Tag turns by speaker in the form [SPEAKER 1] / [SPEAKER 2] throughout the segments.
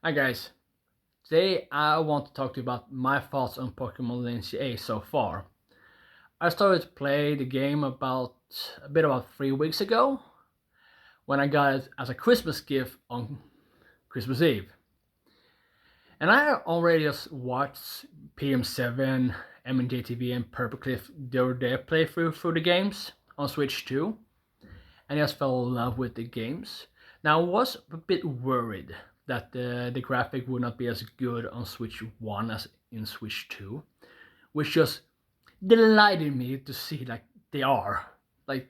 [SPEAKER 1] Hi guys, today I want to talk to you about my thoughts on Pokemon Lineage A so far. I started to play the game about 3 weeks ago when I got it as a Christmas gift on Christmas Eve. And I already just watched PM7, MNJTV and Purplecliff do their playthrough through the games on Switch 2 and I just fell in love with the games. Now I was a bit worried that the graphic would not be as good on Switch 1 as in Switch 2, which just delighted me to see like they are. Like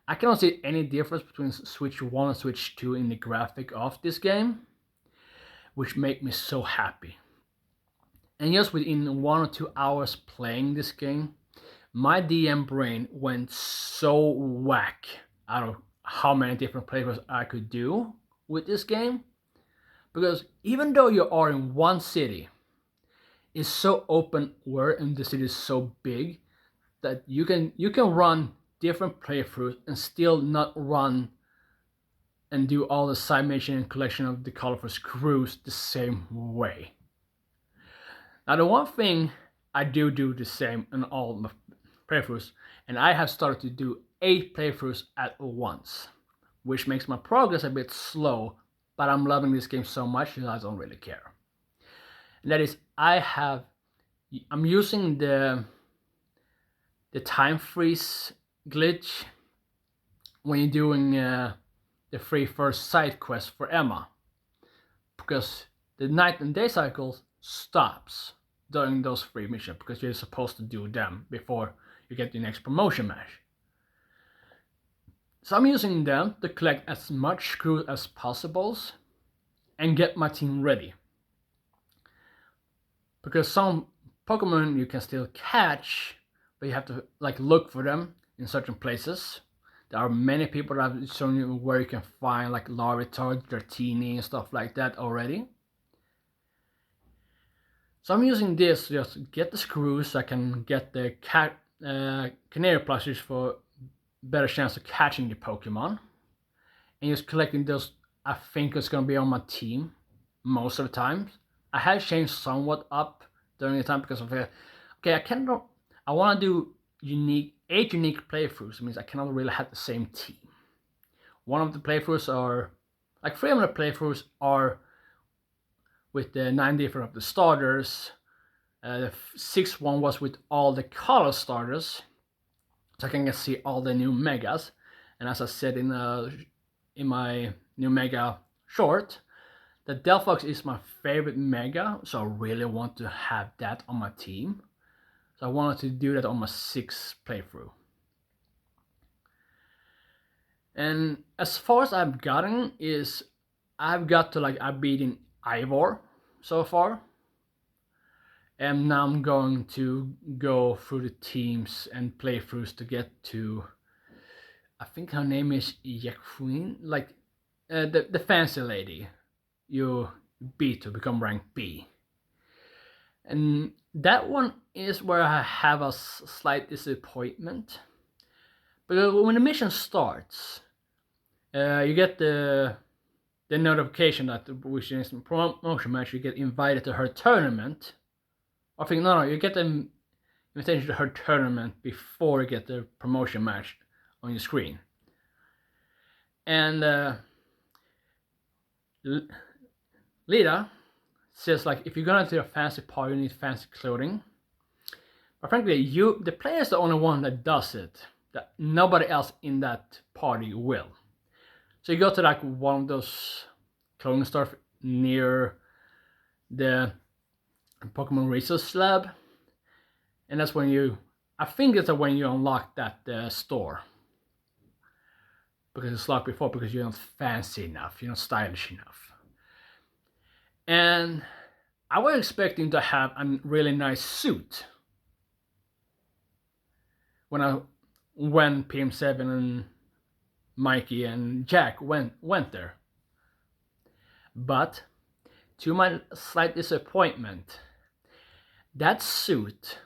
[SPEAKER 1] I cannot see any difference between Switch 1 and Switch 2 in the graphic of this game, which made me so happy. And just within 1 or 2 hours playing this game, my DM brain went so whack out of how many different playthroughs I could do with this game. Because even though you are in one city, it's so open world and the city is so big that you can run different playthroughs and still not run and do all the side mission and collection of the colorful screws the same way. Now the one thing I do the same in all my playthroughs, and I have started to do 8 playthroughs at once, which makes my progress a bit slow, but I'm loving this game so much that I don't really care. And that is, I'm using the time freeze glitch when you're doing the 3 first side quests for Emma, because the night and day cycle stops during those 3 missions because you're supposed to do them before you get the next promotion match. So I'm using them to collect as much screws as possible and get my team ready. Because some Pokemon you can still catch, but you have to like look for them in certain places. There are many people that have shown you where you can find like Larvitar, Dratini and stuff like that already. So I'm using this to just get the screws so I can get the Canary plushes for better chance of catching the Pokemon. And just collecting those I think is going to be on my team most of the time. I have changed somewhat up during the time because of okay, I want to do 8 unique playthroughs. It means I cannot really have the same team. One of the playthroughs are like 3 of the playthroughs are with the 9 different of the starters. The 6th one was with all the color starters, so I can see all the new megas. And as I said in my new mega short, the Delphox is my favorite mega, so I really want to have that on my team. So I wanted to do that on my 6th playthrough. And as far as I've gotten is I've got to I've beaten Ivor so far. And now I'm going to go through the teams and playthroughs to get to, I think her name is Yaqueen, like the fancy lady you beat to become rank B. And that one is where I have a slight disappointment. Because when the mission starts, you get the notification that which is in promotion match, you get invited to her tournament. I think no, you get an invitation to her tournament before you get the promotion match on your screen. And Lita says like if you're gonna do a fancy party, you need fancy clothing. But frankly, the player is the only one that does it. That nobody else in that party will. So you go to like one of those clothing stores near the Pokemon Research Lab, and that's when I think it's when you unlock that store. Because it's locked before because you're not fancy enough, you're not stylish enough. And I was expecting to have a really nice suit when PM7 and Mikey and Jack went there. But to my slight disappointment, that suit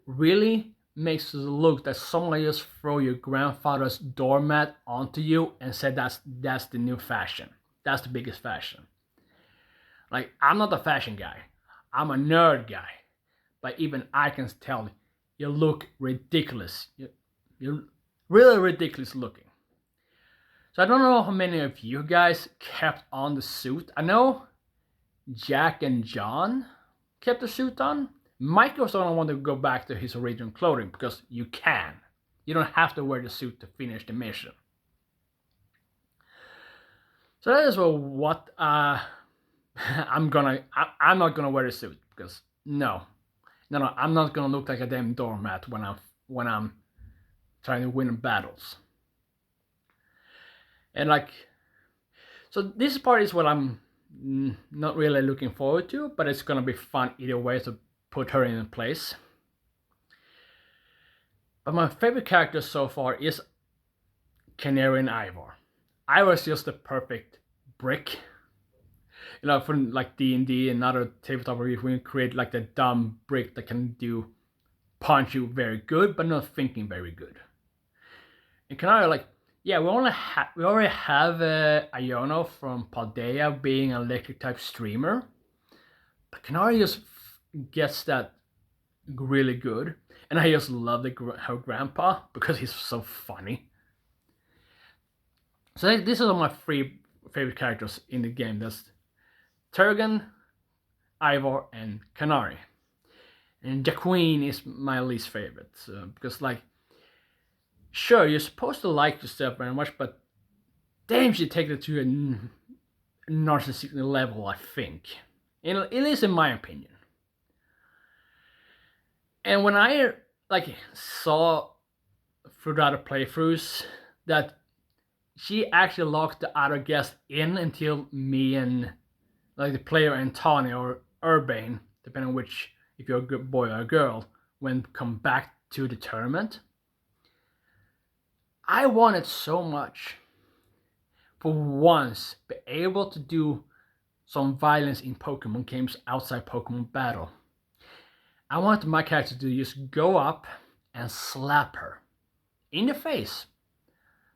[SPEAKER 1] really makes it look that someone just throw your grandfather's doormat onto you and said that's the new fashion. That's the biggest fashion. Like, I'm not a fashion guy. I'm a nerd guy. But even I can tell you look ridiculous. You're really ridiculous looking. So I don't know how many of you guys kept on the suit. I know Jack and John kept the suit on. Mike was the only one to go back to his original clothing because you can. You don't have to wear the suit to finish the mission. So that is what I'm not gonna wear a suit because no, I'm not gonna look like a damn doormat when I'm trying to win battles. And like, so this part is what I'm not really looking forward to, but it's gonna be fun either way to put her in place. But my favorite character so far is Canary and Ivor. Ivor's just the perfect brick. You know, from like D&D and other tabletop reviews, we create like the dumb brick that can punch you very good, but not thinking very good. And Canary, like, yeah, we already have Iono from Paldea being an electric type streamer, but Canary just gets that really good, and I just love her grandpa because he's so funny. So these are my three favorite characters in the game. That's Turrigan, Ivor, and Canary. And Jaqueen is my least favorite because, like, sure, you're supposed to like yourself very much, but damn, she take it to a narcissistic level, I think. At least in my opinion. And when I like saw through the other playthroughs that she actually locked the other guest in until me and like the player and Tawny or Urbane, depending on which, if you're a good boy or a girl, when come back to the tournament. I wanted so much for once be able to do some violence in Pokemon games outside Pokemon battle. I wanted my character to just go up and slap her in the face.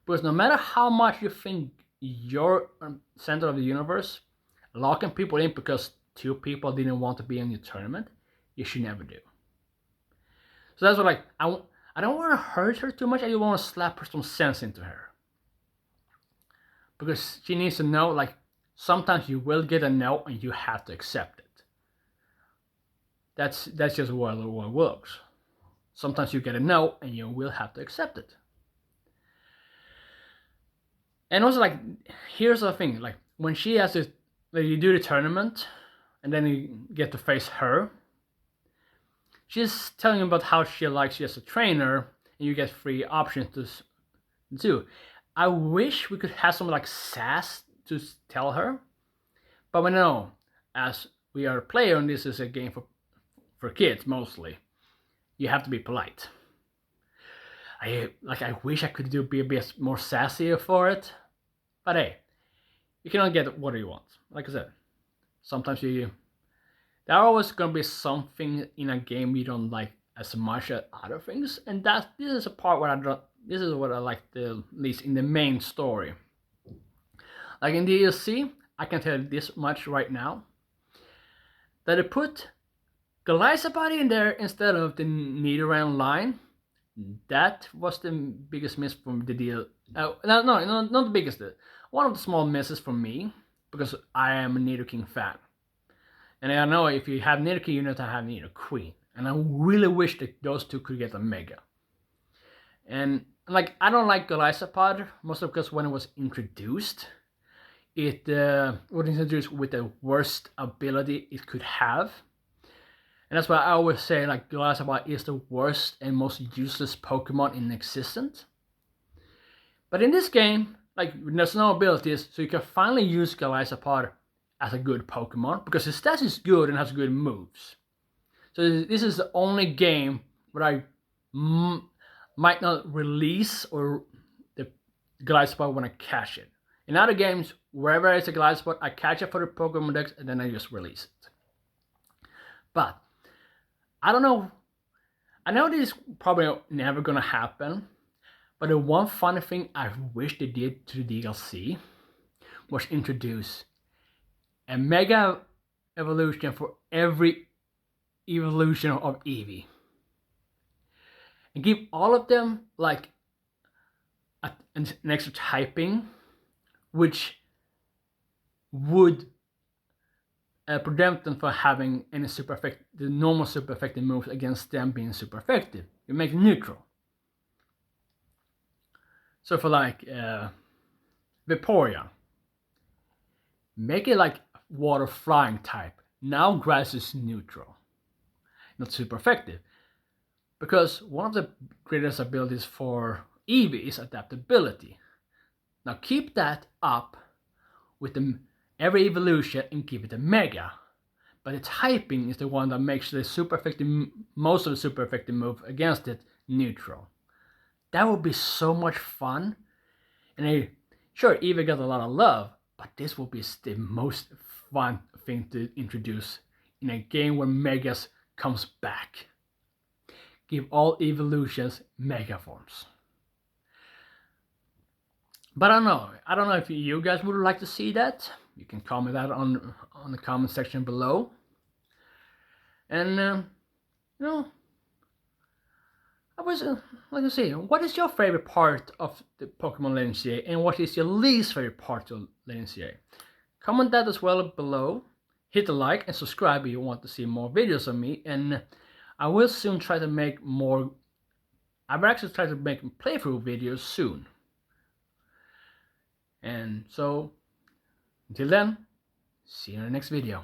[SPEAKER 1] Because no matter how much you think you're center of the universe, locking people in because two people didn't want to be in your tournament, you should never do. So that's what, like, I don't want to hurt her too much. I just want to slap her some sense into her. Because she needs to know, like, sometimes you will get a no and you have to accept it. That's just the way the world works. Sometimes you get a no and you will have to accept it. And also, like, here's the thing, like, when she has to, like, you do the tournament and then you get to face her, she's telling you about how she likes you as a trainer and you get free options to do. I wish we could have some like sass to tell her, but we know, as we are a player and this is a game for kids mostly, you have to be polite. I wish I could be a bit more sassy for it, but hey, you cannot get what you want. Like I said, sometimes there are always gonna be something in a game you don't like as much as other things, and this is a part where this is what I like the least in the main story. Like in the DLC, I can tell you this much right now, that they put Glycopod in there instead of the Nidoran line. That was the biggest miss from the deal. No, not the biggest. One of the small misses from me, because I am a Nidoking fan. And I know if you have Nidoking, you need to have Nidoqueen. And I really wish that those two could get a Mega. And like, I don't like Glycopod, mostly because when it was introduced, it was introduced with the worst ability it could have. And that's why I always say, like, Glycopod is the worst and most useless Pokemon in existence. But in this game, like, there's no abilities, so you can finally use Glycopod as a good Pokemon, because his stats is good and has good moves. So this is the only game where I might not release or the Glycopod when I catch it. In other games, wherever it's a Glycopod, I catch it for the Pokemon Dex and then I just release it. But I don't know. I know this is probably never gonna happen, but the one funny thing I wish they did to the DLC was introduce a Mega evolution for every evolution of Eevee. And give all of them like an extra typing, which would prevent them from having any super effective, the normal super effective moves against them being super effective. You make it neutral. So for like Vaporeon, make it like water flying type. Now grass is neutral, not super effective. Because one of the greatest abilities for Eevee is adaptability. Now keep that up with every evolution and give it a Mega. But the typing is the one that makes the super effective, most of the super effective move against it neutral. That would be so much fun. And sure, Eevee got a lot of love, but this will be the most fun thing to introduce in a game where Megas comes back. Give all evolutions Mega forms. But I don't know if you guys would like to see that. You can comment that on the comment section below. And you know, I was like to see, what is your favorite part of the Pokemon Legends CA, and what is your least favorite part of Legends CA? Comment that as well below. Hit the like and subscribe if you want to see more videos of me, and I will soon try to make more. I will actually try to make playthrough videos soon. And so, until then, see you in the next video.